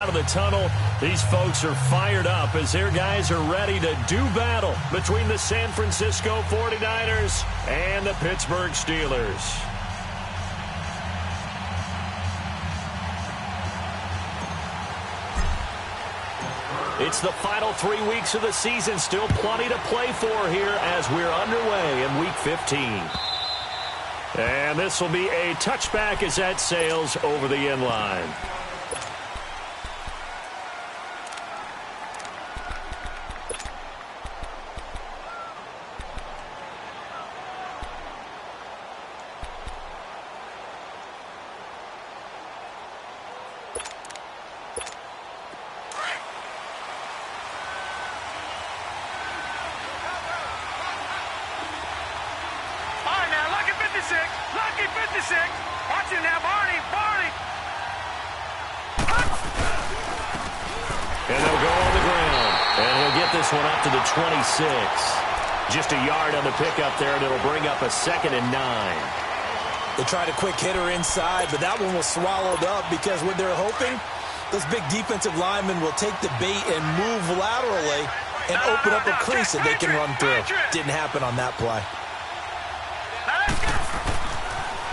Out of the tunnel, these folks are fired up as their guys are ready to do battle between the San Francisco 49ers and the Pittsburgh Steelers. It's the final 3 weeks of the season, still plenty to play for here as we're underway in Week 15. And this will be a touchback as that sails over the end line. Lucky 56. Watch him now, Barney. And they'll go on the ground. And he'll get this one up to the 26. Just a yard on the pickup there, and it'll bring up a 2nd and 9. They tried a quick hitter inside, but that one was swallowed up because what they're hoping, those big defensive linemen will take the bait and move laterally and open up a crease that they can run through. Didn't happen on that play.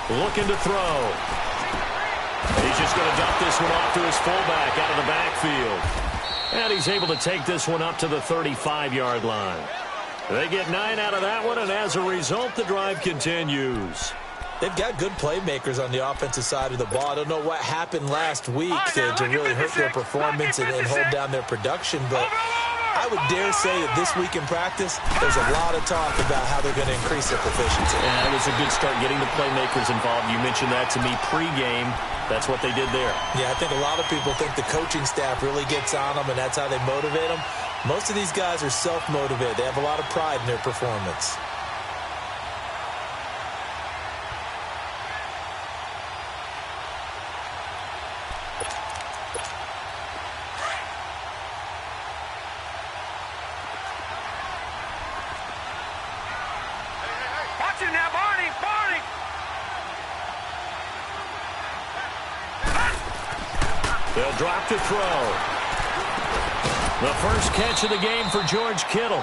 Looking to throw. He's just going to dump this one off to his fullback out of the backfield. And he's able to take this one up to the 35-yard line. They get 9 out of that one, and as a result, the drive continues. They've got good playmakers on the offensive side of the ball. I don't know what happened last week to really hurt their performance and hold down their production, but I would dare say that this week in practice, there's a lot of talk about how they're going to increase their proficiency. And that was a good start getting the playmakers involved. You mentioned that to me pregame. That's what they did there. Yeah, I think a lot of people think the coaching staff really gets on them, and that's how they motivate them. Most of these guys are self-motivated. They have a lot of pride in their performance. Watch him now, Barney. They'll drop to throw. The first catch of the game for George Kittle.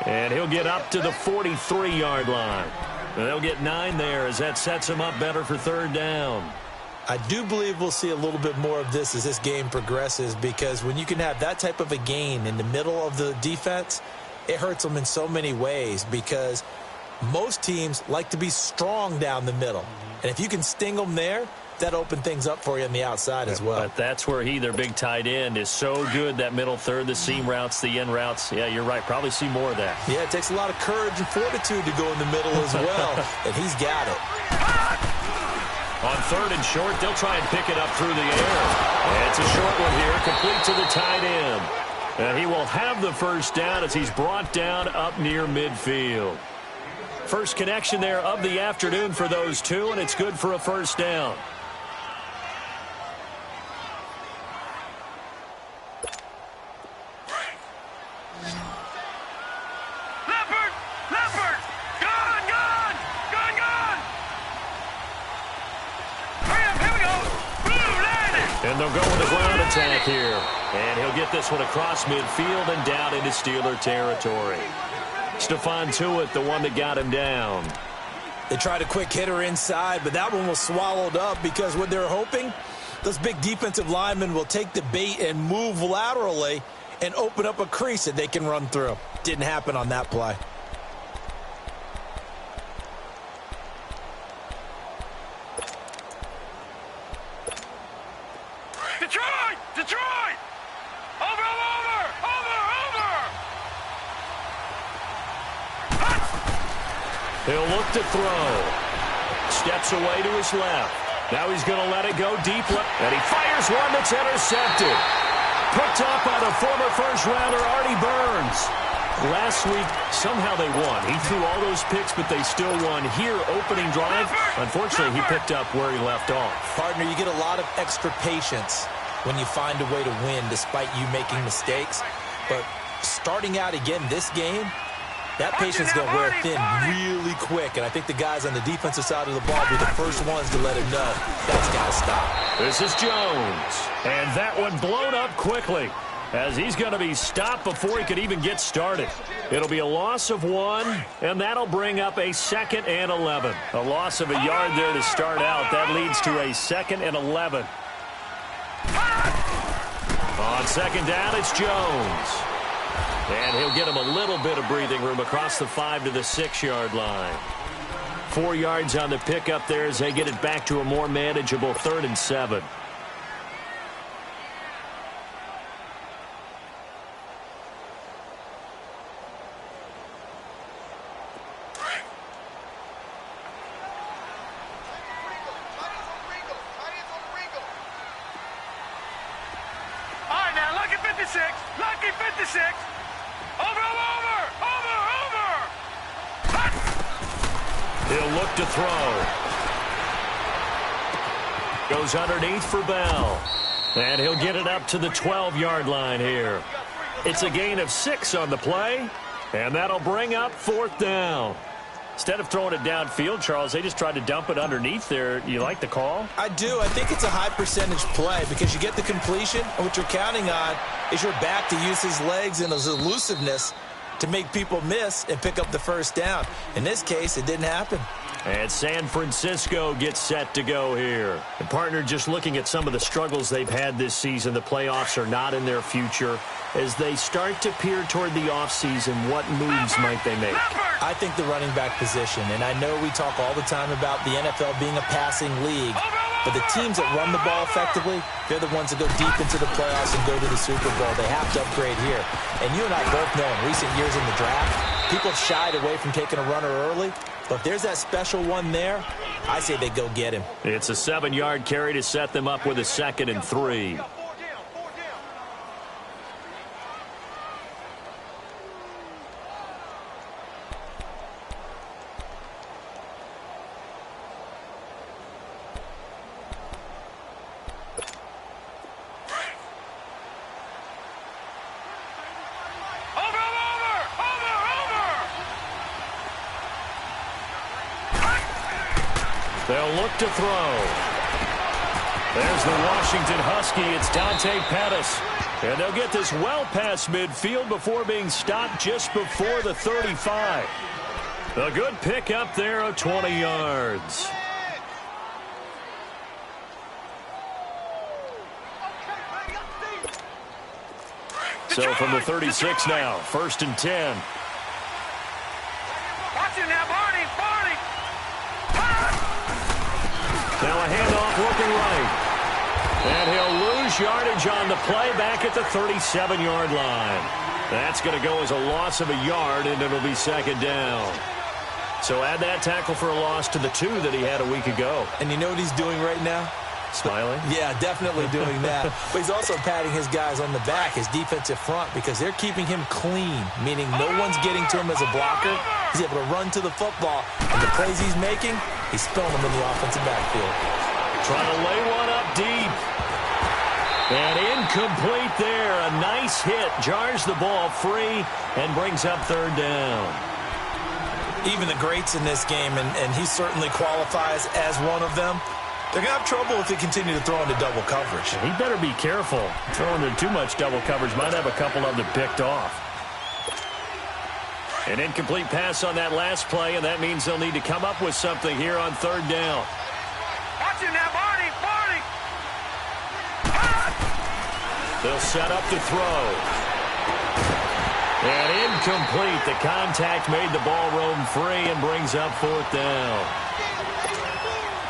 And he'll get up to the 43-yard line. And they'll get 9 there as that sets him up better for 3rd down. I do believe we'll see a little bit more of this as this game progresses, because when you can have that type of a gain in the middle of the defense, it hurts them in so many ways, because most teams like to be strong down the middle. And if you can sting them there, that opened things up for you on the outside as well. But that's where their big tight end, is so good, that middle third, the seam routes, the end routes. Yeah, you're right. Probably see more of that. Yeah, it takes a lot of courage and fortitude to go in the middle as well, and he's got it. On 3rd and short, they'll try and pick it up through the air. And it's a short one here, complete to the tight end. And he will have the first down as he's brought down up near midfield. First connection there of the afternoon for those two, and it's good for a first down. Leopard! Gone! Hurry up, here we go! Blue, landed! And they'll go with a ground attack here. And he'll get this one across midfield and down into Steeler territory. Stephon Tuitt, the one that got him down. They tried a quick hitter inside, but that one was swallowed up because what they're hoping, those big defensive linemen will take the bait and move laterally and open up a crease that they can run through. Didn't happen on that play. Detroit! Over! He'll look to throw. Steps away to his left. Now he's going to let it go deep left. And he fires one that's intercepted. Picked up by the former first-rounder Artie Burns. Last week, somehow they won. He threw all those picks, but they still won. Here, opening drive, unfortunately, he picked up where he left off. Partner, you get a lot of extra patience when you find a way to win despite you making mistakes. But starting out again this game, That patience is going to wear thin really quick, and I think the guys on the defensive side of the ball will be the first ones to let him know that's got to stop. This is Jones, and that one blown up quickly as he's going to be stopped before he could even get started. It'll be a loss of 1, and that'll bring up a 2nd and 11. A loss of a yard there to start out. That leads to a 2nd and 11. On 2nd down, it's Jones. And he'll get him a little bit of breathing room across the 5 to the 6-yard line. 4 yards on the pickup there as they get it back to a more manageable 3rd and 7. Lucky 56. Over. He'll look to throw. Goes underneath for Bell. And he'll get it up to the 12-yard line here. It's a gain of 6 on the play, and that'll bring up 4th down. Instead of throwing it downfield, Charles, they just tried to dump it underneath there. You like the call? I do. I think it's a high percentage play because you get the completion, and what you're counting on is your back to use his legs and his elusiveness to make people miss and pick up the first down. In this case, it didn't happen. And San Francisco gets set to go here. And partner, just looking at some of the struggles they've had this season, the playoffs are not in their future. As they start to peer toward the offseason, what moves might they make? I think the running back position, and I know we talk all the time about the NFL being a passing league, but the teams that run the ball effectively, they're the ones that go deep into the playoffs and go to the Super Bowl. They have to upgrade here. And you and I both know in recent years in the draft, people have shied away from taking a runner early, but if there's that special one there, I say they go get him. It's a 7-yard carry to set them up with a 2nd and 3. They'll look to throw. There's the Washington Husky. It's Dante Pettis. And they'll get this well past midfield before being stopped just before the 35. A good pickup there of 20 yards. So from the 36 now, 1st and 10. Watch it now, Barney. Now a handoff looking right. And he'll lose yardage on the play back at the 37-yard line. That's going to go as a loss of a yard, and it'll be 2nd down. So add that tackle for a loss to the 2 that he had a week ago. And you know what he's doing right now? Smiling? Yeah, definitely doing that. But he's also patting his guys on the back, his defensive front, because they're keeping him clean, meaning no one's getting to him as a blocker. He's able to run to the football, and the plays he's making, he's spilling them in the offensive backfield. Trying to lay one up deep. And incomplete there. A nice hit. Jars the ball free and brings up 3rd down. Even the greats in this game, and he certainly qualifies as one of them, they're going to have trouble if they continue to throw into double coverage. He better be careful. Throwing into too much double coverage might have a couple of them picked off. An incomplete pass on that last play, and that means they'll need to come up with something here on 3rd down. Watch it now, Barney. They'll set up to throw. And incomplete. The contact made the ball roam free and brings up 4th down.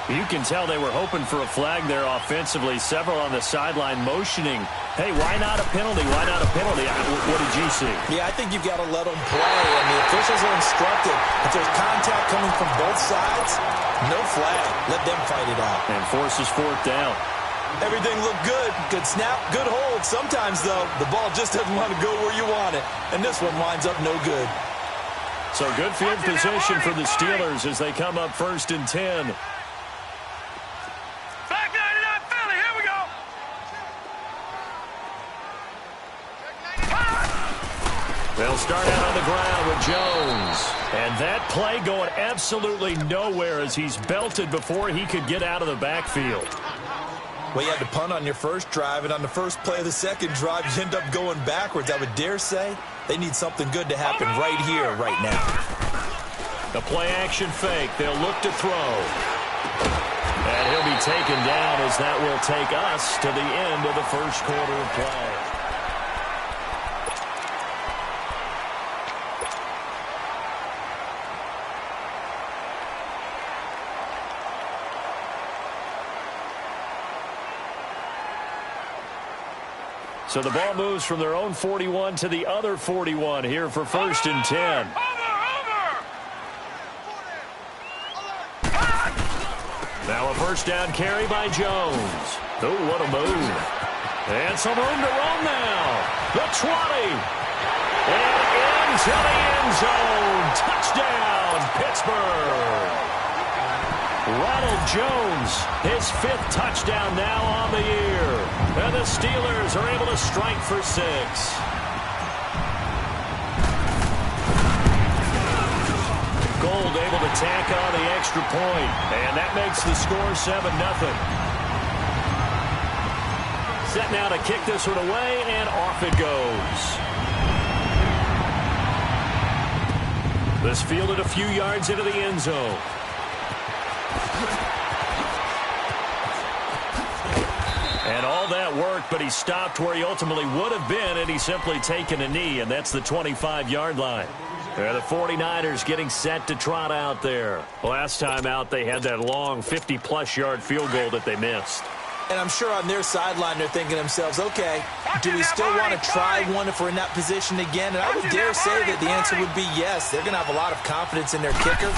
You can tell they were hoping for a flag there offensively. Several on the sideline motioning, hey, why not a penalty? Why not a penalty? What did you see? Yeah, I think you've got to let them play, and the officials are instructed. If there's contact coming from both sides, no flag. Let them fight it out. And forces 4th down. Everything looked good. Good snap, good hold. Sometimes, though, the ball just doesn't want to go where you want it, and this one winds up no good. So good field position for the Steelers as they come up 1st and 10. Back 99 Philly, here we go. They'll start out on the ground with Jones. And that play going absolutely nowhere as he's belted before he could get out of the backfield. Well, you had to punt on your first drive, and on the first play of the second drive, you end up going backwards. I would dare say they need something good to happen right here, right now. The play-action fake. They'll look to throw. And he'll be taken down as that will take us to the end of the first quarter of play. So the ball moves from their own 41 to the other 41 here for 1st and 10. Now a first down carry by Jones. Oh, what a move. And some room to run now. The 20. And into the end zone. Touchdown, Pittsburgh. Ronald Jones, his 5th touchdown now on the year. And the Steelers are able to strike for 6. Gold able to tack on the extra point. And that makes the score 7-0. Set now to kick this one away, and off it goes. This fielded a few yards into the end zone. And all that worked, but he stopped where he ultimately would have been, and he's simply taken a knee, and that's the 25-yard line. The 49ers getting set to trot out there. Last time out, they had that long 50-plus yard field goal that they missed. And I'm sure on their sideline they're thinking to themselves, okay, do we still want to try one if we're in that position again? And I would dare say that the answer would be yes. They're going to have a lot of confidence in their kicker.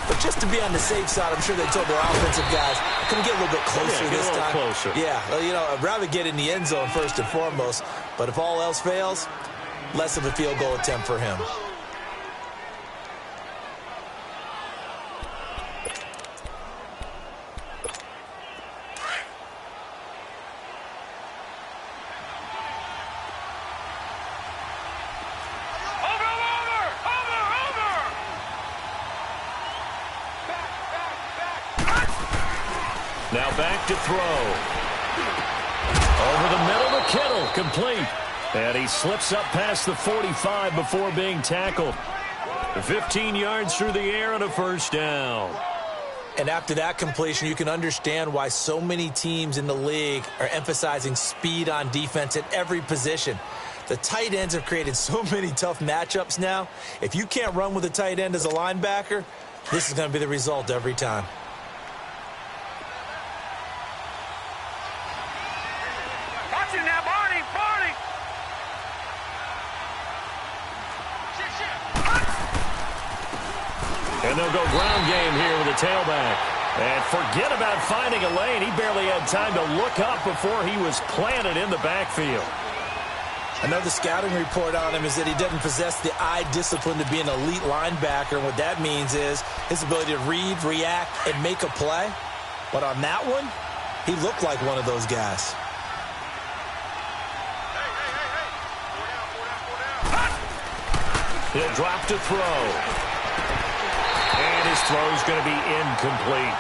But just to be on the safe side, I'm sure they told their offensive guys, can we get a little bit closer this time? Closer. Yeah, well, you know, I'd rather get in the end zone first and foremost. But if all else fails, less of a field goal attempt for him. Now back to throw. Over the middle to Kittle, complete. And he slips up past the 45 before being tackled. 15 yards through the air and a first down. And after that completion, you can understand why so many teams in the league are emphasizing speed on defense at every position. The tight ends have created so many tough matchups now. If you can't run with a tight end as a linebacker, this is going to be the result every time. And they'll go ground game here with a tailback. And forget about finding a lane. He barely had time to look up before he was planted in the backfield. Another scouting report on him is that he doesn't possess the eye discipline to be an elite linebacker. And what that means is his ability to read, react, and make a play. But on that one, he looked like one of those guys. He'll drop to throw. And his throw is going to be incomplete.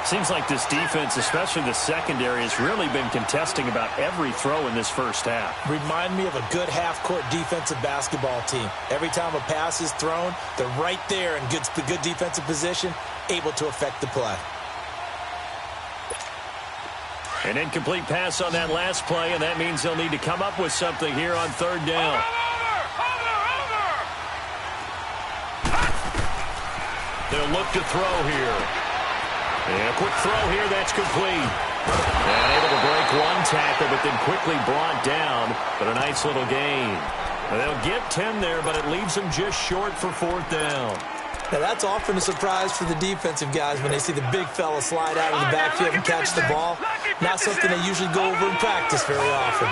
Seems like this defense, especially the secondary, has really been contesting about every throw in this first half. Remind me of a good half-court defensive basketball team. Every time a pass is thrown, they're right there in good defensive position, able to affect the play. An incomplete pass on that last play, and that means they'll need to come up with something here on third down. They'll look to throw here. And a quick throw here, that's complete. And able to break one tackle, but then quickly brought down. But a nice little gain. They'll get 10 there, but it leaves them just short for fourth down. Now, that's often a surprise for the defensive guys when they see the big fella slide out of the backfield and catch the ball. Not something they usually go over in practice very often.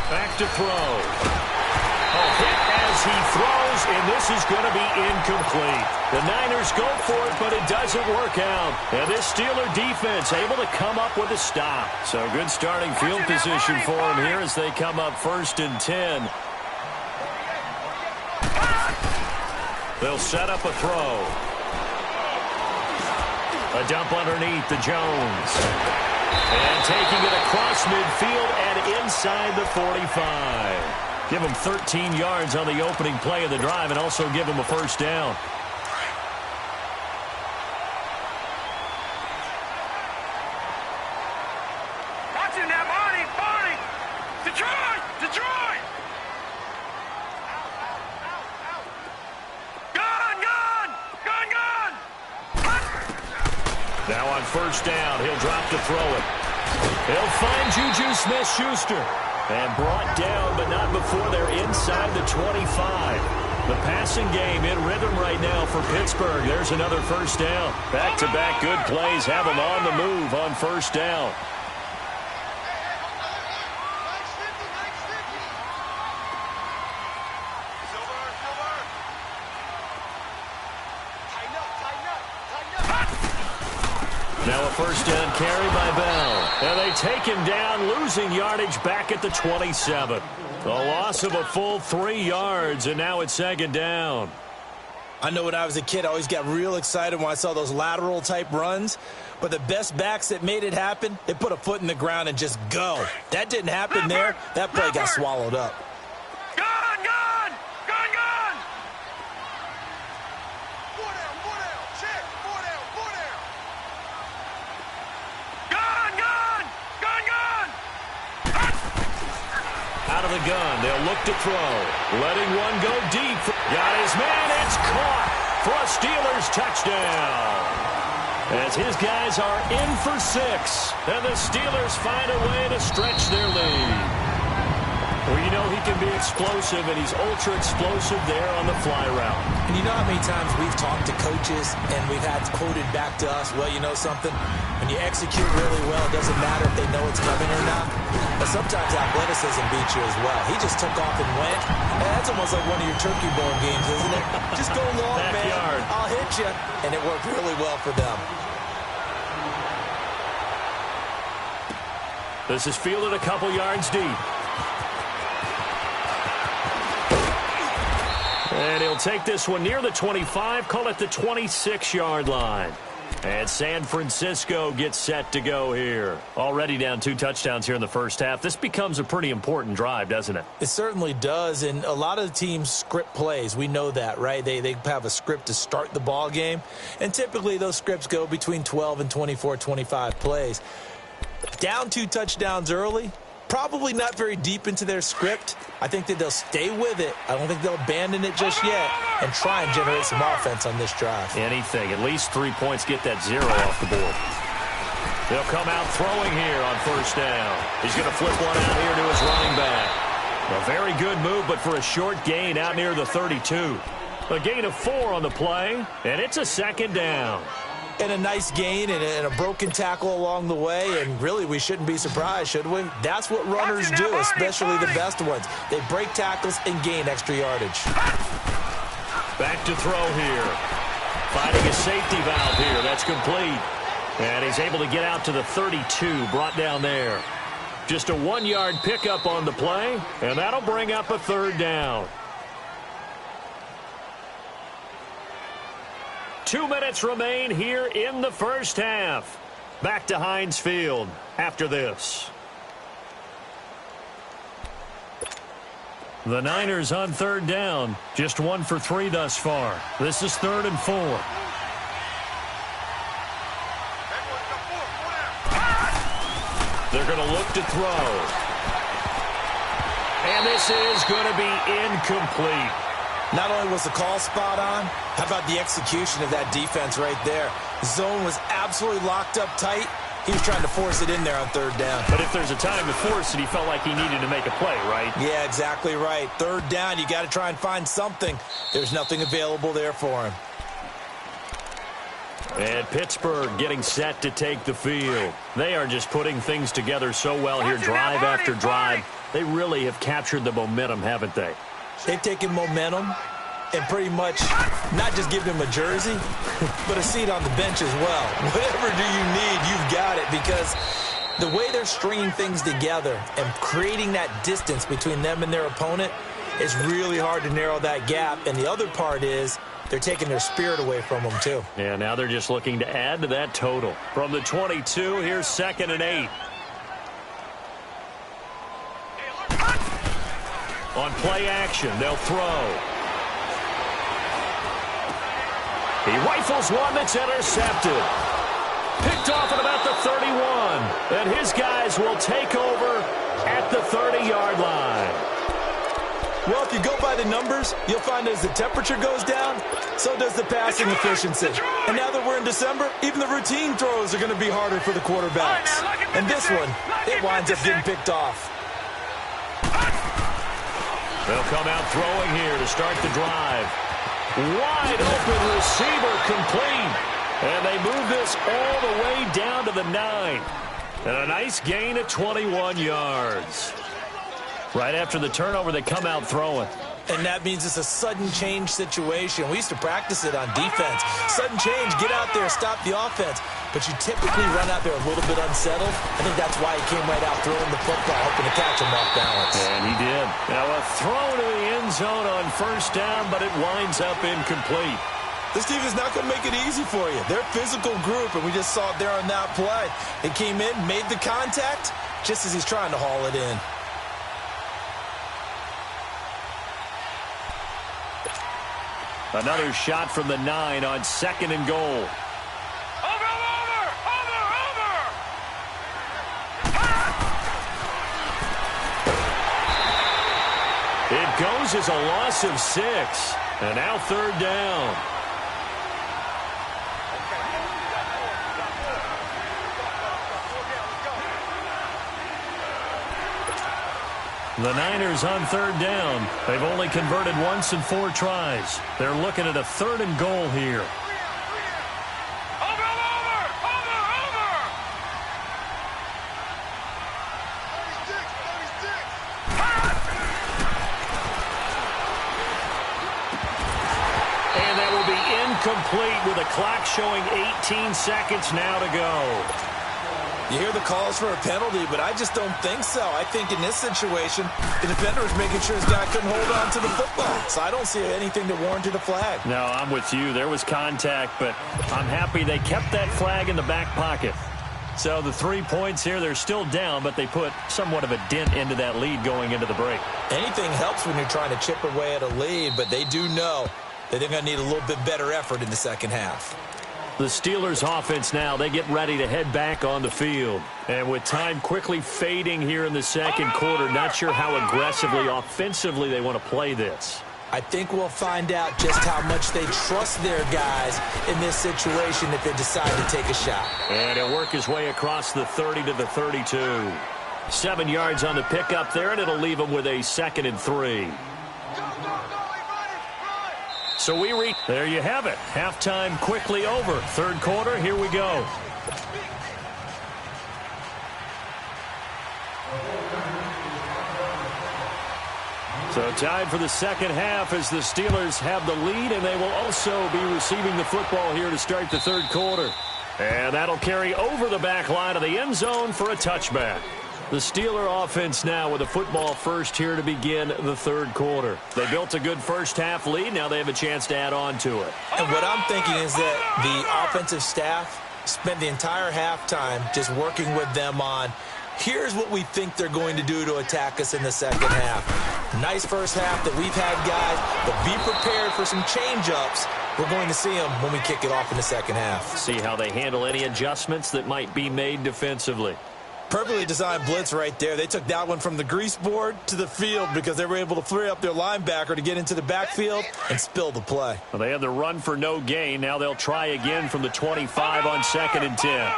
Back to throw. Hit as as he throws, and this is going to be incomplete. The Niners go for it, but it doesn't work out. And this Steeler defense able to come up with a stop. So good starting field position for him here as they come up 1st and 10. They'll set up a throw. A dump underneath to Jones. And taking it across midfield and inside the 45. Give him 13 yards on the opening play of the drive and also give him a first down. Watch him now, Barney! Detroit! Now on first down, he'll drop to throw it. He'll find Juju Smith-Schuster. And brought down, but not before they're inside the 25. The passing game in rhythm right now for Pittsburgh. There's another first down. Back-to-back good plays have them on the move on first down. Now a first down carry by Bell. And they take him down, losing yardage back at the 27. A loss of a full 3 yards, and now it's 2nd down. I know when I was a kid, I always got real excited when I saw those lateral-type runs. But the best backs that made it happen, they put a foot in the ground and just go. That didn't happen there. That play got swallowed up. Out of the gun, they'll look to throw. Letting one go deep. Got his man, it's caught for a Steelers touchdown. As his guys are in for 6, and the Steelers find a way to stretch their lead. Well, you know he can be explosive, and he's ultra-explosive there on the fly route. And you know how many times we've talked to coaches, and we've had quoted back to us, well, you know something? When you execute really well, it doesn't matter if they know it's coming or not. But sometimes athleticism beats you as well. He just took off and went. And that's almost like one of your turkey bone games, isn't it? Just go long, Backyard. man. I'll hit you. And it worked really well for them. This is fielded a couple yards deep. And he'll take this one near the 25, call it the 26-yard line. And San Francisco gets set to go here. Already down 2 touchdowns here in the first half. This becomes a pretty important drive, doesn't it? It certainly does, and a lot of the teams script plays. We know that, right? They have a script to start the ball game, and typically those scripts go between 12 and 24, 25 plays. Down 2 touchdowns early, probably not very deep into their script. I think that they'll stay with it. I don't think they'll abandon it just yet and try and generate some offense on this drive. Anything. At least 3 points. Get that 0 off the board. They'll come out throwing here on first down. He's going to flip one out here to his running back. A very good move, but for a short gain out near the 32. A gain of 4 on the play, and it's a 2nd down. And a nice gain and a broken tackle along the way, and really we shouldn't be surprised, should we? That's what runners do, especially the best ones. They break tackles and gain extra yardage. Back to throw here. Finding a safety valve here. That's complete. And he's able to get out to the 32, brought down there. Just a 1-yard pickup on the play, and that'll bring up a 3rd down. 2 minutes remain here in the first half. Back to Heinz Field after this. The Niners on 3rd down. Just 1 for 3 thus far. This is 3rd and 4. They're going to look to throw. And this is going to be incomplete. Not only was the call spot on, how about the execution of that defense right there? The zone was absolutely locked up tight. He was trying to force it in there on 3rd down. But if there's a time to force it, he felt like he needed to make a play, right? Yeah, exactly right. 3rd down, you got to try and find something. There's nothing available there for him. And Pittsburgh getting set to take the field. They are just putting things together so well here, drive after drive. They really have captured the momentum, haven't they? They've taken momentum and pretty much not just given him a jersey, but a seat on the bench as well. Whatever do you need, you've got it, because the way they're stringing things together and creating that distance between them and their opponent, it's really hard to narrow that gap. And the other part is they're taking their spirit away from them, too. Yeah, now they're just looking to add to that total. From the 22, here's 2nd and 8. On play action, they'll throw. He rifles one that's intercepted. Picked off at about the 31. And his guys will take over at the 30-yard line. Well, if you go by the numbers, you'll find as the temperature goes down, so does the passing efficiency. And now that we're in December, even the routine throws are going to be harder for the quarterbacks. And this one, it winds up getting picked off. They'll come out throwing here to start the drive. Wide open receiver complete. And they move this all the way down to the 9. And a nice gain of 21 yards. Right after the turnover, they come out throwing. And that means it's a sudden change situation. We used to practice it on defense. Sudden change, get out there, stop the offense. But you typically run out there a little bit unsettled. I think that's why he came right out throwing the football, hoping to catch him off balance. And he did. Now a throw to the end zone on 1st down, but it winds up incomplete. This team is not going to make it easy for you. They're a physical group, and we just saw it there on that play. They came in, made the contact, just as he's trying to haul it in. Another shot from the 9 on 2nd and goal. Over! It goes as a loss of 6. And now 3rd down. The Niners on 3rd down. They've only converted once in 4 tries. They're looking at a 3rd and goal here. Over! And that will be incomplete with a clock showing 18 seconds now to go. You hear the calls for a penalty, but I just don't think so. I think in this situation, the defender is making sure his guy couldn't hold on to the football. So I don't see anything that warranted a flag. No, I'm with you. There was contact, but I'm happy they kept that flag in the back pocket. So the 3 points here, they're still down, but they put somewhat of a dent into that lead going into the break. Anything helps when you're trying to chip away at a lead, but they do know that they're going to need a little bit better effort in the second half. The Steelers offense now, they get ready to head back on the field. And with time quickly fading here in the second quarter, not sure how aggressively, offensively they want to play this. I think we'll find out just how much they trust their guys in this situation if they decide to take a shot. And he'll work his way across the 30 to the 32. 7 yards on the pickup there, and it'll leave him with a 2nd and 3. So there you have it. Halftime quickly over. 3rd quarter, here we go. So tied for the second half as the Steelers have the lead, and they will also be receiving the football here to start the 3rd quarter. And that'll carry over the back line of the end zone for a touchback. The Steeler offense now with a football first here to begin the 3rd quarter. They built a good first half lead. Now they have a chance to add on to it. And what I'm thinking is that the offensive staff spent the entire halftime just working with them on, here's what we think they're going to do to attack us in the second half. Nice first half that we've had, guys, but be prepared for some change-ups. We're going to see them when we kick it off in the second half. See how they handle any adjustments that might be made defensively. Perfectly designed blitz right there. They took that one from the grease board to the field because they were able to free up their linebacker to get into the backfield and spill the play. Well, they had the run for no gain. Now they'll try again from the 25 on 2nd and 10.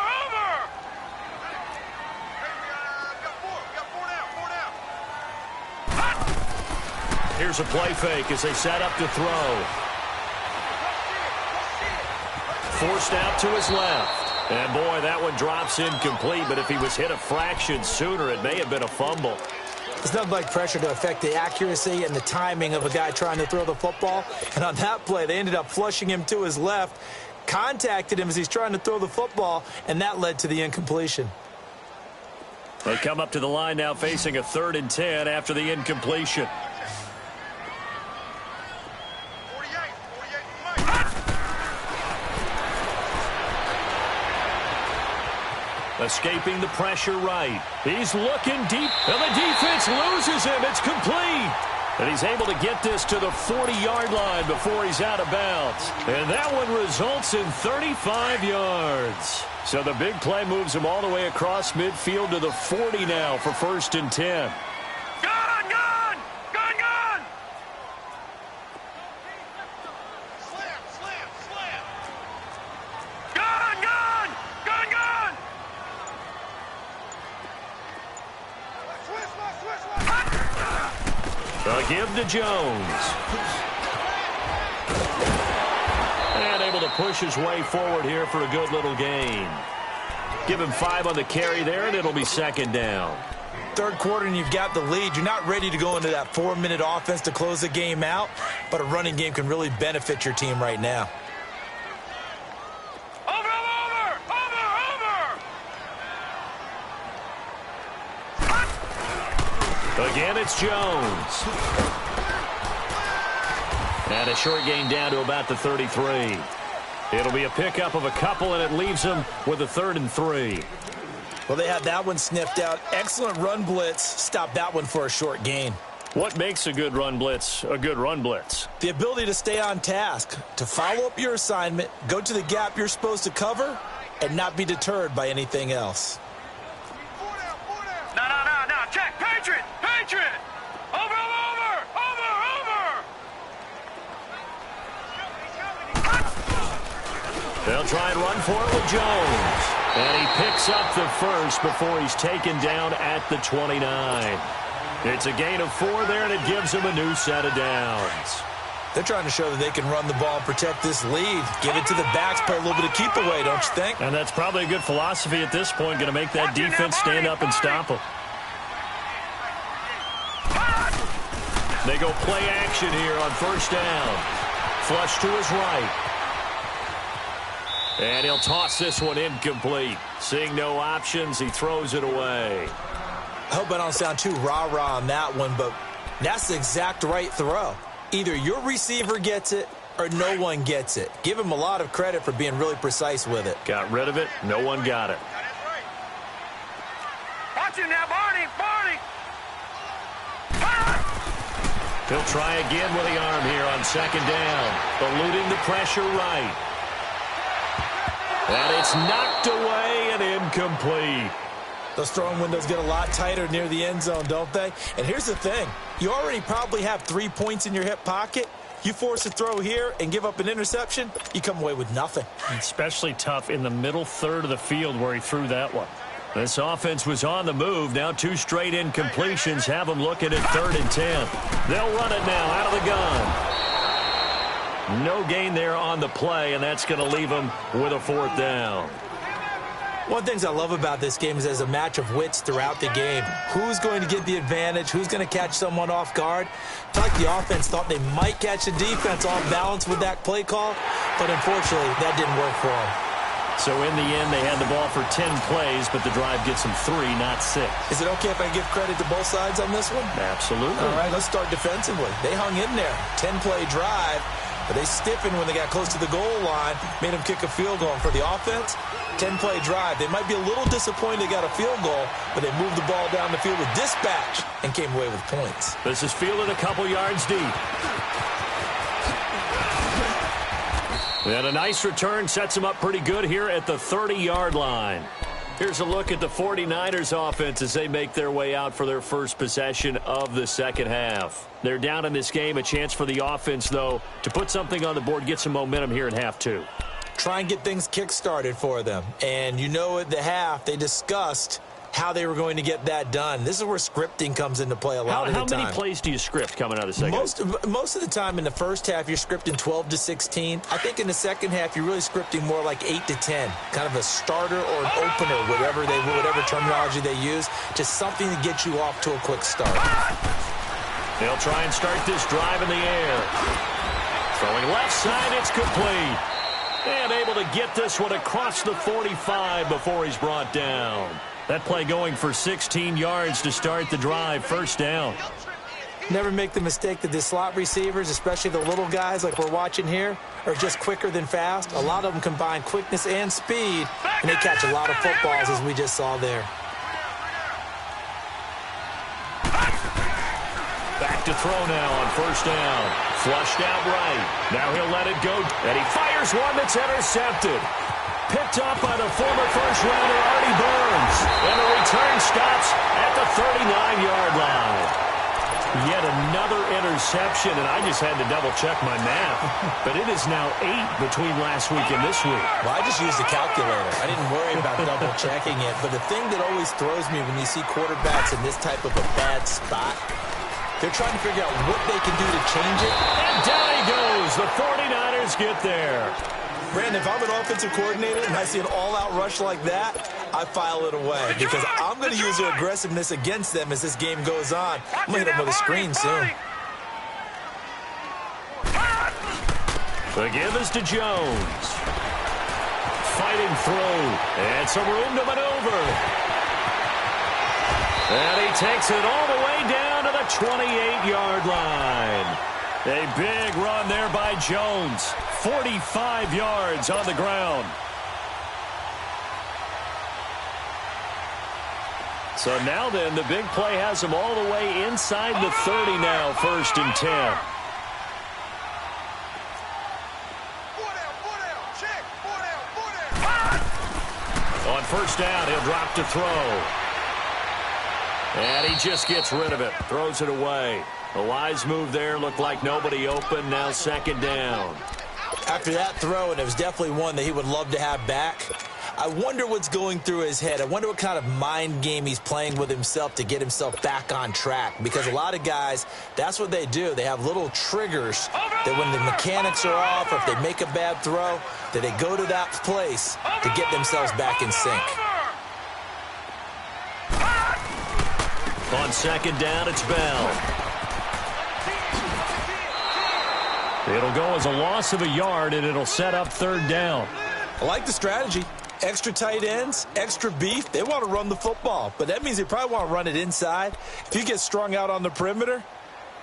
Here's a play fake as they set up to throw. Forced out to his left. And, boy, that one drops incomplete, but if he was hit a fraction sooner, it may have been a fumble. It's nothing like pressure to affect the accuracy and the timing of a guy trying to throw the football. And on that play, they ended up flushing him to his left, contacted him as he's trying to throw the football, and that led to the incompletion. They come up to the line now facing a 3rd and 10 after the incompletion. Escaping the pressure right. He's looking deep, and the defense loses him. It's complete. And he's able to get this to the 40-yard line before he's out of bounds. And that one results in 35 yards. So the big play moves him all the way across midfield to the 40 now for 1st and 10. Give to Jones. And able to push his way forward here for a good little gain. Give him 5 on the carry there, and it'll be 2nd down. 3rd quarter, and you've got the lead. You're not ready to go into that 4-minute offense to close the game out, but a running game can really benefit your team right now. Again, it's Jones. And a short gain down to about the 33. It'll be a pickup of a couple, and it leaves them with a 3rd and 3. Well, they had that one sniffed out. Excellent run blitz. Stop that one for a short gain. What makes a good run blitz a good run blitz? The ability to stay on task, to follow up your assignment, go to the gap you're supposed to cover, and not be deterred by anything else. No. Check. Patriot. Over. They'll try and run for it with Jones. And he picks up the first before he's taken down at the 29. It's a gain of 4 there, and it gives him a new set of downs. They're trying to show that they can run the ball and protect this lead. Give it to the backs, play a little bit of keep away, don't you think? And that's probably a good philosophy at this point, going to make that defense stand up and stop him. They go play action here on 1st down. Flush to his right. And he'll toss this one incomplete. Seeing no options, he throws it away. I hope I don't sound too rah-rah on that one, but that's the exact right throw. Either your receiver gets it or no one gets it. Give him a lot of credit for being really precise with it. Got rid of it. No one got it. Watch it now, Barney. He'll try again with the arm here on 2nd down. Eluding the pressure right. And it's knocked away and incomplete. Those throwing windows get a lot tighter near the end zone, don't they? And here's the thing. You already probably have 3 points in your hip pocket. You force a throw here and give up an interception, you come away with nothing. Especially tough in the middle 3rd of the field where he threw that one. This offense was on the move. Now 2 straight incompletions have them looking at 3rd and 10. They'll run it now out of the gun. No gain there on the play, and that's going to leave them with a 4th down. One of the things I love about this game is there's a match of wits throughout the game. Who's going to get the advantage? Who's going to catch someone off guard? I feel like the offense thought they might catch the defense off balance with that play call, but unfortunately that didn't work for them. So in the end, they had the ball for 10 plays, but the drive gets them 3, not 6. Is it okay if I give credit to both sides on this one? Absolutely. All right, let's start defensively. They hung in there. 10-play drive, but they stiffened when they got close to the goal line, made them kick a field goal. And for the offense, 10-play drive. They might be a little disappointed they got a field goal, but they moved the ball down the field with dispatch and came away with points. This is fielded a couple yards deep. And a nice return sets them up pretty good here at the 30-yard line. Here's a look at the 49ers offense as they make their way out for their first possession of the second half. They're down in this game. A chance for the offense, though, to put something on the board, get some momentum here in half 2. Try and get things kick-started for them. And you know at the half they discussed how they were going to get that done. This is where scripting comes into play a lot of the time. How many plays do you script coming out of the second? Most of the time in the first half, you're scripting 12 to 16. I think in the second half, you're really scripting more like 8 to 10, kind of a starter or an opener, whatever terminology they use, just something to get you off to a quick start. They'll try and start this drive in the air. Throwing left side, it's complete. And able to get this one across the 45 before he's brought down. That play going for 16 yards to start the drive, first down. Never make the mistake that the slot receivers, especially the little guys like we're watching here, are just quicker than fast. A lot of them combine quickness and speed, and they catch a lot of footballs, as we just saw there. Back to throw now on first down. Flushed out right. Now he'll let it go, and he fires one that's intercepted. Picked up by the former first-rounder Artie Burns. And the return stops at the 39-yard line. Yet another interception, and I just had to double-check my math. But it is now 8 between last week and this week. Well, I just used a calculator. I didn't worry about double-checking it. But the thing that always throws me when you see quarterbacks in this type of a bad spot, they're trying to figure out what they can do to change it. And down he goes. The 49ers get there. Brandon, if I'm an offensive coordinator and I see an all-out rush like that, I file it away because I'm going to use their aggressiveness against them as this game goes on. I'm going to hit them with a screen soon. The give is to Jones. Fighting through. And some room to maneuver. And he takes it all the way down to the 28-yard line. A big run there by Jones. 45 yards on the ground. So now then, the big play has him all the way inside the 30 now, 1st and 10. On first down, he'll drop to throw. And he just gets rid of it, throws it away. A wise move there, looked like nobody open, now 2nd down. After that throw, and it was definitely one that he would love to have back, I wonder what's going through his head. I wonder what kind of mind game he's playing with himself to get himself back on track. Because a lot of guys, that's what they do. They have little triggers that when the mechanics are off or if they make a bad throw, that they go to that place to get themselves back in sync. On 2nd down, it's Bell. It'll go as a loss of a yard, and it'll set up 3rd down. I like the strategy. Extra tight ends, extra beef. They want to run the football, but that means they probably want to run it inside. If you get strung out on the perimeter,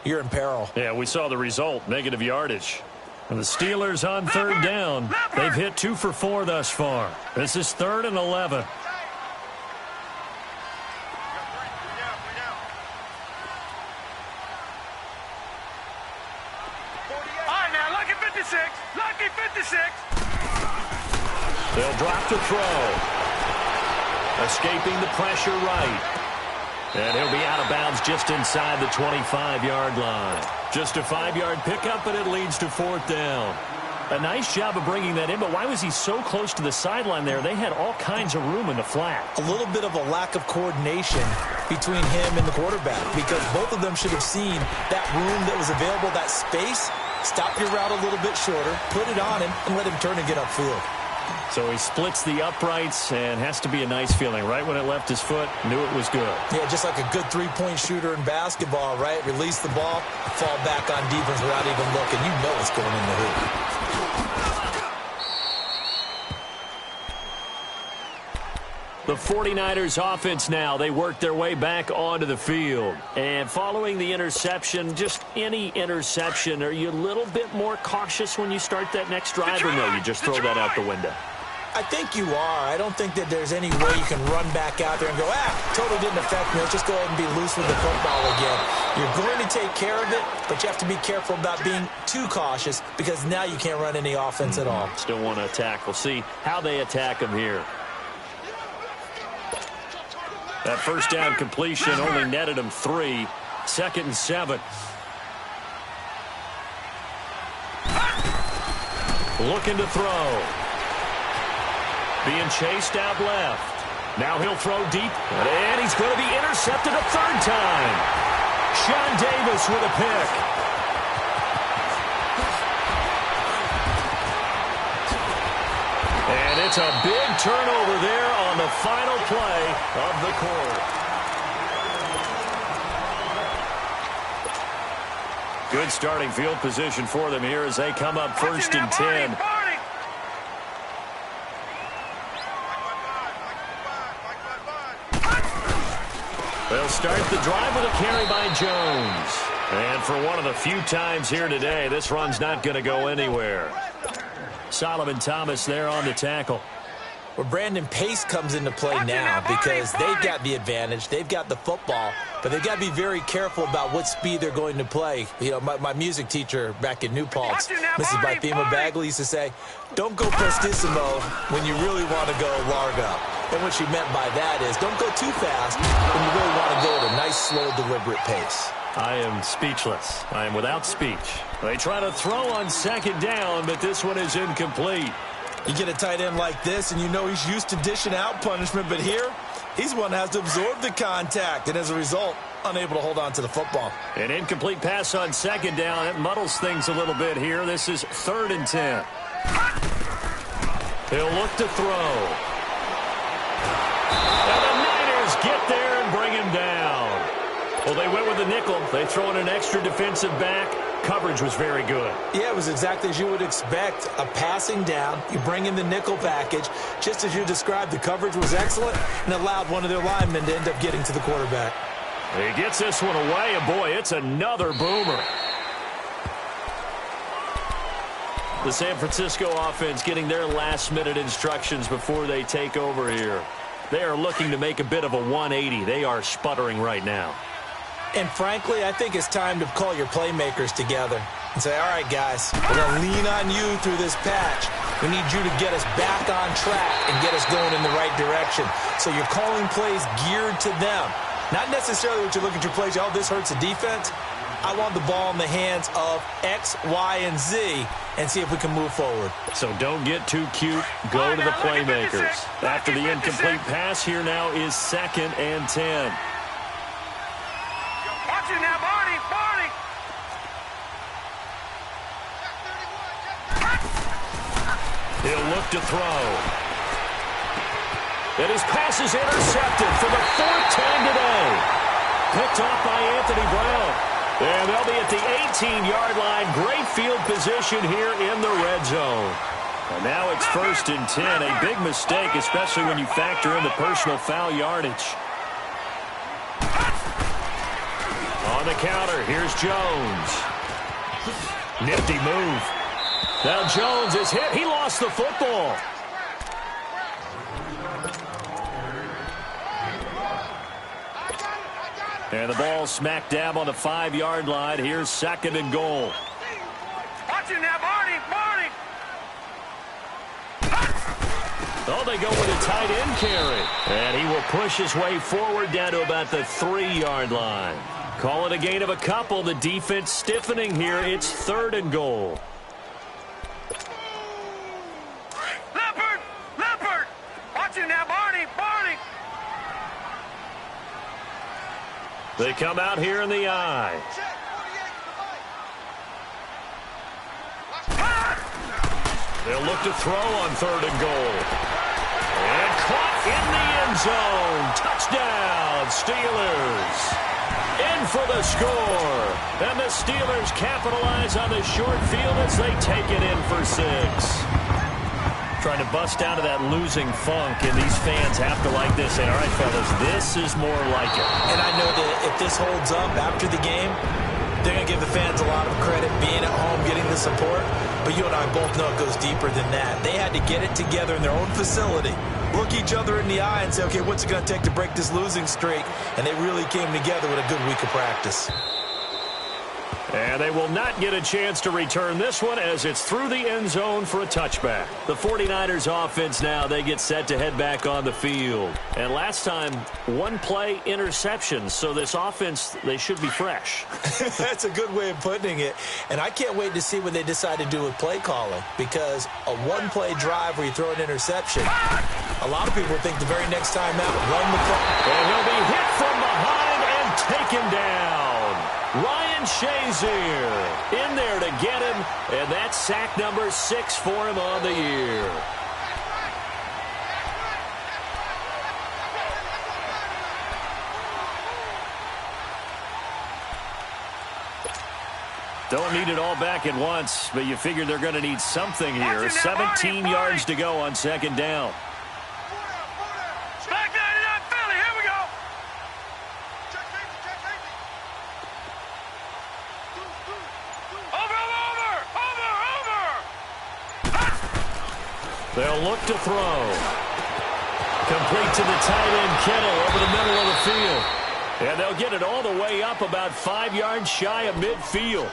you're in peril. Yeah, we saw the result, negative yardage. And the Steelers on 3rd down. They've hit 2 for 4 thus far. This is 3rd and 11. Lucky 56. They'll drop to throw. Escaping the pressure right. And he'll be out of bounds just inside the 25-yard line. Just a 5-yard pickup, but it leads to 4th down. A nice job of bringing that in, but why was he so close to the sideline there? They had all kinds of room in the flat. A little bit of a lack of coordination between him and the quarterback because both of them should have seen that room that was available, that space. Stop your route a little bit shorter, put it on him, and let him turn and get upfield. So he splits the uprights and has to be a nice feeling. Right when it left his foot, knew it was good. Yeah, just like a good three-point shooter in basketball, right? Release the ball, fall back on defense without even looking. You know it's going in the hoop. The 49ers offense now, they work their way back onto the field. And following the interception, just any interception, are you a little bit more cautious when you start that next drive, or no, you just throw that out the window? I think you are. I don't think that there's any way you can run back out there and go, totally didn't affect me. Let's just go ahead and be loose with the football again. You're going to take care of it, but you have to be careful about being too cautious because now you can't run any offense at all. Still want to attack. We'll see how they attack them here. That first down completion only netted him 3. 2nd and 7. Looking to throw. Being chased out left. Now he'll throw deep, and he's going to be intercepted a third time. Sean Davis with a pick. And it's a big turnover there on the final play of the quarter. Good starting field position for them here as they come up first and 10. They'll start the drive with a carry by Jones. And for one of the few times here today, this run's not going to go anywhere. Solomon Thomas there on the tackle. Well, Brandon, pace comes into play now because they've got the advantage. They've got the football, but they've got to be very careful about what speed they're going to play. You know, my music teacher back in New Paltz, Mrs. Bifema Bagley, used to say, don't go prestissimo when you really want to go largo. And what she meant by that is don't go too fast when you really want to go at a nice, slow, deliberate pace. I am speechless. I am without speech. They try to throw on second down, but this one is incomplete. You get a tight end like this, and you know he's used to dishing out punishment, but here, he's one that has to absorb the contact, and as a result, unable to hold on to the football. An incomplete pass on second down. It muddles things a little bit here. This is 3rd and 10. He'll look to throw. And the Niners get there and bring him down. Well, they went with a nickel. They throw in an extra defensive back. Coverage was very good. Yeah, it was exactly as you would expect. A passing down. You bring in the nickel package. Just as you described, the coverage was excellent and allowed one of their linemen to end up getting to the quarterback. He gets this one away, and boy, it's another boomer. The San Francisco offense getting their last-minute instructions before they take over here. They are looking to make a bit of a 180. They are sputtering right now. And frankly, I think it's time to call your playmakers together and say, all right, guys, we're going to lean on you through this patch. We need you to get us back on track and get us going in the right direction. So you're calling plays geared to them. Not necessarily what you look at your plays, oh, this hurts the defense. I want the ball in the hands of X, Y, and Z and see if we can move forward. So don't get too cute. Go to the playmakers. After the incomplete pass, here now is 2nd and 10. Watch it now, Barney! Barney! He'll look to throw. And his pass is intercepted for the 4th time today. Picked off by Anthony Brown. And they'll be at the 18-yard line. Great field position here in the red zone. And now it's 1st and 10. A big mistake, especially when you factor in the personal foul yardage. On the counter, here's Jones. Nifty move. Now Jones is hit. He lost the football. And the ball smack dab on the 5-yard line. Here's 2nd and goal. Watch it now, Barney! Barney! Oh, they go with a tight end carry. And he will push his way forward down to about the 3-yard line. Call it a gain of a couple. The defense stiffening here. It's 3rd and goal. Leopard! Leopard! Watch it now, Barney! Barney! They come out here in the eye. They'll look to throw on 3rd and goal. And caught in the end zone. Touchdown, Steelers. In for the score. And the Steelers capitalize on the short field as they take it in for 6. Trying to bust out of that losing funk, and these fans have to like this. And all right, fellas, this is more like it. And I know that if this holds up after the game, they're going to give the fans a lot of credit being at home, getting the support. But you and I both know it goes deeper than that. They had to get it together in their own facility, look each other in the eye and say, okay, what's it going to take to break this losing streak? And they really came together with a good week of practice. And they will not get a chance to return this one as it's through the end zone for a touchback. The 49ers offense now, they get set to head back on the field. And last time, 1-play interception. So this offense, they should be fresh. That's a good way of putting it. And I can't wait to see what they decide to do with play calling. Because a 1-play drive where you throw an interception, a A lot of people think the very next time out, run the ball. And he'll be hit from behind and taken down. Ryan Shazier in there to get him, and that's sack number 6 for him on the year. Don't need it all back at once, but you figure they're going to need something here. 17 yards to go on second down. Back 99 Philly, here we go. Over. They'll look to throw. Complete to the tight end, Kittle, over the middle of the field. And they'll get it all the way up about 5 yards shy of midfield.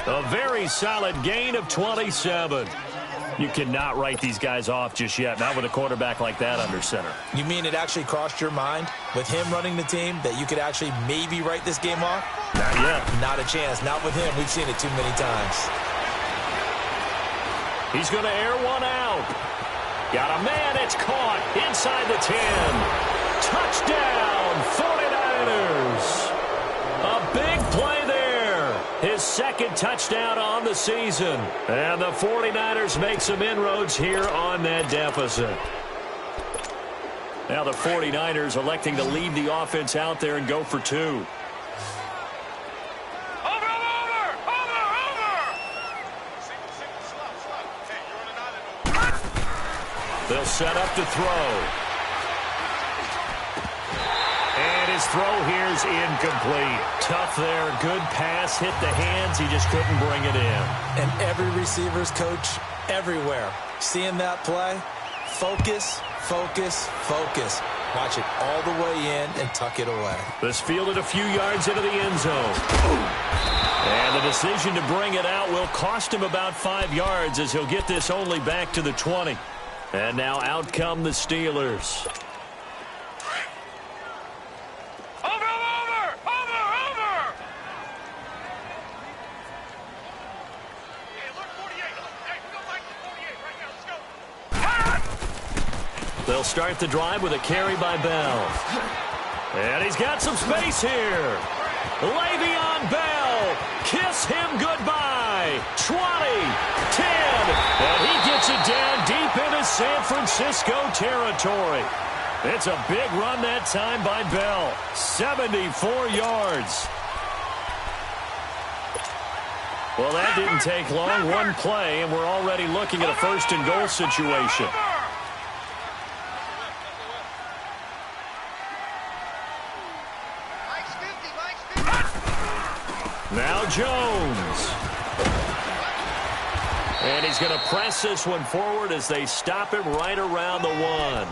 A very solid gain of 27. You cannot write these guys off just yet, not with a quarterback like that under center. You mean it actually crossed your mind with him running the team that you could actually maybe write this game off? Not yet. Not a chance. Not with him. We've seen it too many times. He's going to air one out. Got a man. It's caught inside the 10. Touchdown, 49ers. A big play there. His second touchdown on the season. And the 49ers make some inroads here on that deficit. Now the 49ers electing to leave the offense out there and go for 2. Over. They'll set up to throw. And his throw here is incomplete. Tough there. Good pass. Hit the hands. He just couldn't bring it in. And every receiver's coach everywhere. Seeing that play, focus, focus, focus. Watch it all the way in and tuck it away. This fielded a few yards into the end zone. And the decision to bring it out will cost him about 5 yards as he'll get this only back to the 20. And now out come the Steelers. They'll start the drive with a carry by Bell. And he's got some space here. Le'Veon Bell, kiss him goodbye. 20, 10, and he gets it down deep into San Francisco territory. It's a big run that time by Bell. 74 yards. Well, that didn't take long. One play, and we're already looking at a first and goal situation. Now Jones. And he's going to press this one forward as they stop him right around the 1.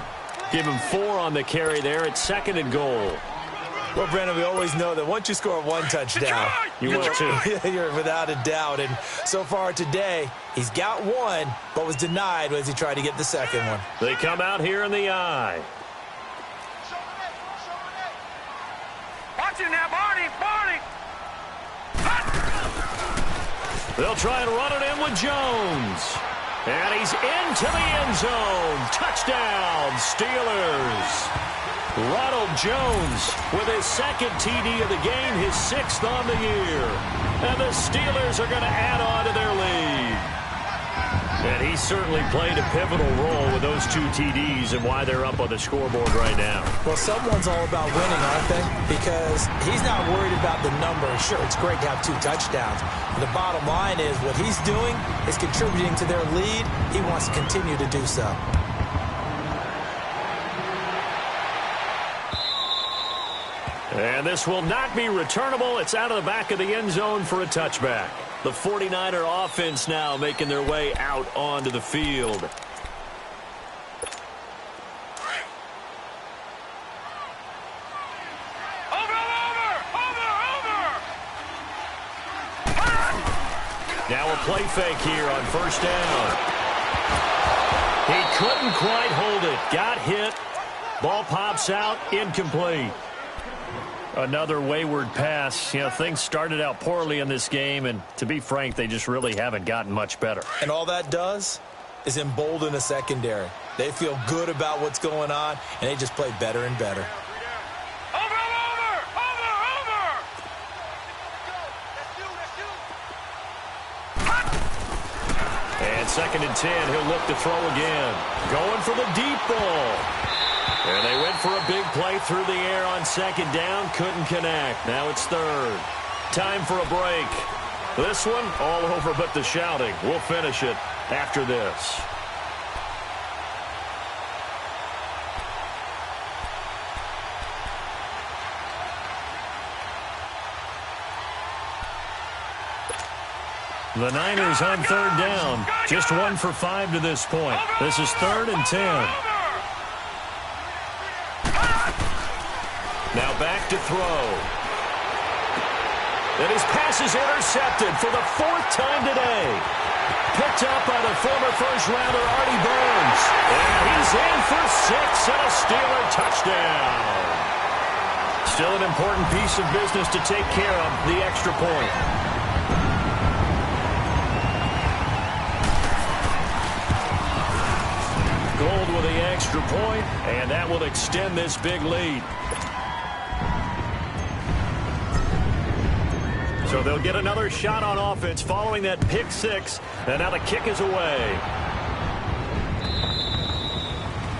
Give him 4 on the carry there. It's second and goal. Well, Brandon, we always know that once you score 1 touchdown, you want 2. You're without a doubt. And so far today, he's got 1, but was denied as he tried to get the second one. They come out here in the eye. Watch it now, Barney. They'll try and run it in with Jones. And he's into the end zone. Touchdown, Steelers. Ronald Jones with his second TD of the game, his 6th on the year. And the Steelers are going to add on to their lead. And he certainly played a pivotal role with those 2 TDs and why they're up on the scoreboard right now. Well, someone's all about winning, aren't they? Because he's not worried about the number. Sure, it's great to have 2 touchdowns. But the bottom line is what he's doing is contributing to their lead. He wants to continue to do so. And this will not be returnable. It's out of the back of the end zone for a touchback. The 49er offense now making their way out onto the field. Now a play fake here on first down. He couldn't quite hold it. Got hit. Ball pops out. Incomplete. Another wayward pass. You know, things started out poorly in this game, and to be frank, they just really haven't gotten much better. And all that does is embolden a secondary. They feel good about what's going on, and they just play better and better. And 2nd and 10, he'll look to throw again. Going for the deep ball. And they went for a big play through the air on 2nd down. Couldn't connect. Now it's 3rd. Time for a break. This one, all over but the shouting. We'll finish it after this. The Niners on 3rd down. Just 1 for 5 to this point. This is 3rd and 10. Now back to throw. And his pass is intercepted for the 4th time today. Picked up by the former first-rounder Artie Burns. And he's in for 6 and a Steeler touchdown. Still an important piece of business to take care of, the extra point. Gold with the extra point, and that will extend this big lead. So they'll get another shot on offense following that pick 6, and now the kick is away.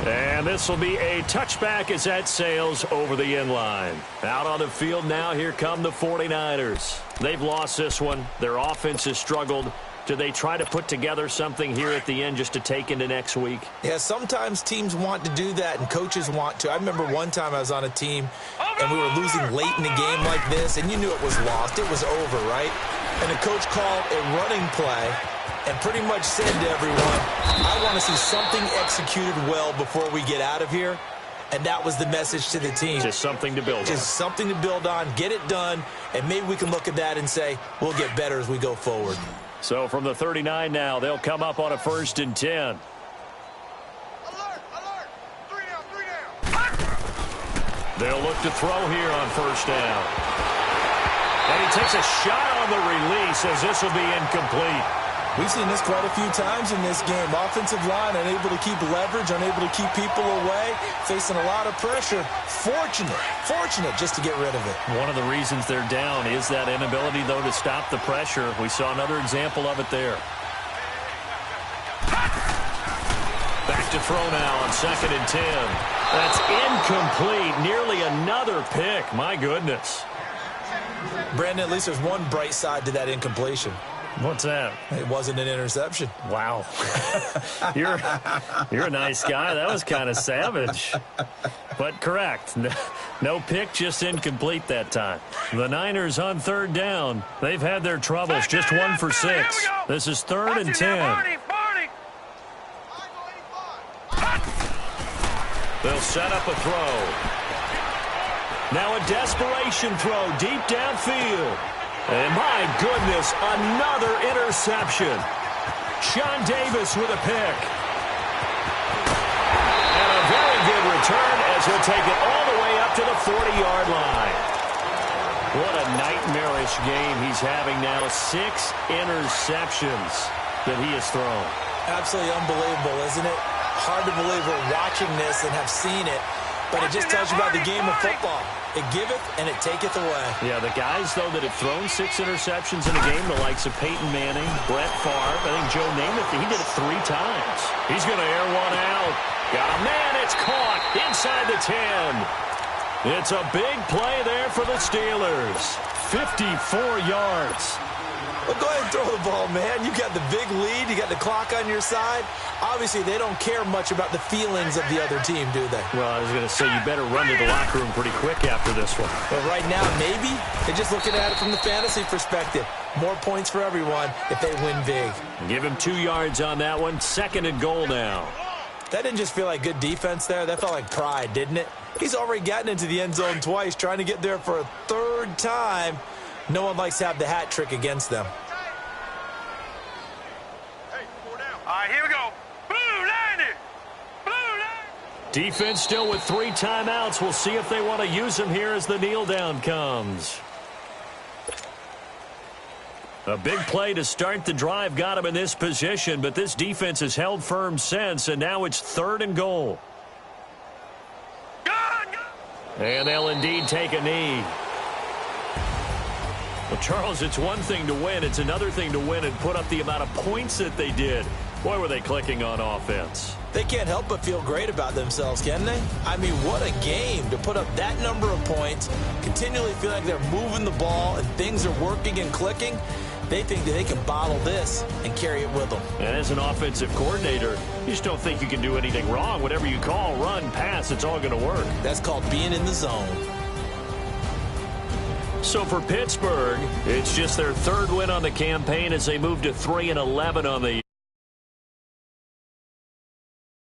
And this will be a touchback as that sails over the end line. Out on the field now, here come the 49ers. They've lost this one. Their offense has struggled. Do they try to put together something here at the end just to take into next week? Yeah, sometimes teams want to do that and coaches want to. I remember one time I was on a team and we were losing late in the game like this, and you knew it was lost. It was over, right? And the coach called a running play and pretty much said to everyone, I want to see something executed well before we get out of here. And that was the message to the team. Just something to build on. Just something to build on, get it done, and maybe we can look at that and say, we'll get better as we go forward. So from the 39 now, they'll come up on a 1st and 10. Alert, alert. 3 down. They'll look to throw here on 1st down. And he takes a shot on the release as this will be incomplete. We've seen this quite a few times in this game. Offensive line unable to keep leverage, unable to keep people away, facing a lot of pressure. Fortunate just to get rid of it. One of the reasons they're down is that inability, though, to stop the pressure. We saw another example of it there. Back to throw now on 2nd and 10. That's incomplete. Nearly another pick. My goodness. Brandon, at least there's one bright side to that incompletion. What's that? It wasn't an interception. Wow. You're a nice guy. That was kind of savage. But correct. No pick, just incomplete that time. The Niners on 3rd down. They've had their troubles. Just 1 for 6. This is 3rd and 10. They'll set up a throw. Now a desperation throw deep downfield. And my goodness, another interception. Sean Davis with a pick. And a very good return as he'll take it all the way up to the 40-yard line. What a nightmarish game he's having now. 6 interceptions that he has thrown. Absolutely unbelievable, isn't it? Hard to believe we're watching this and have seen it. But it just tells you about the game of football. It giveth and it taketh away. Yeah, the guys, though, that have thrown 6 interceptions in a game, the likes of Peyton Manning, Brett Favre, I think Joe Namath, he did it 3 times. He's going to air one out. Got a man, it's caught inside the 10. It's a big play there for the Steelers. 54 yards. Well, go ahead and throw the ball, man. You got the big lead. You got the clock on your side. Obviously, they don't care much about the feelings of the other team, do they? Well, I was going to say, you better run to the locker room pretty quick after this one. But right now, maybe they're just looking at it from the fantasy perspective. More points for everyone if they win big. Give him 2 yards on that one. 2nd and goal now. That didn't just feel like good defense there. That felt like pride, didn't it? He's already gotten into the end zone twice, trying to get there for a 3rd time. No one likes to have the hat trick against them. All right, here we go. Blue Niners! Blue Niners! Defense still with 3 timeouts. We'll see if they want to use them here as the kneel down comes. A big play to start the drive got him in this position, but this defense has held firm since, and now it's 3rd and goal. And they'll indeed take a knee. Well, Charles, it's one thing to win. It's another thing to win and put up the amount of points that they did. Boy, were they clicking on offense. They can't help but feel great about themselves, can they? I mean, what a game to put up that number of points, continually feel like they're moving the ball and things are working and clicking. They think that they can bottle this and carry it with them. And as an offensive coordinator, you just don't think you can do anything wrong. Whatever you call, run, pass, it's all going to work. That's called being in the zone. So for Pittsburgh, it's just their 3rd win on the campaign as they move to 3-11 on the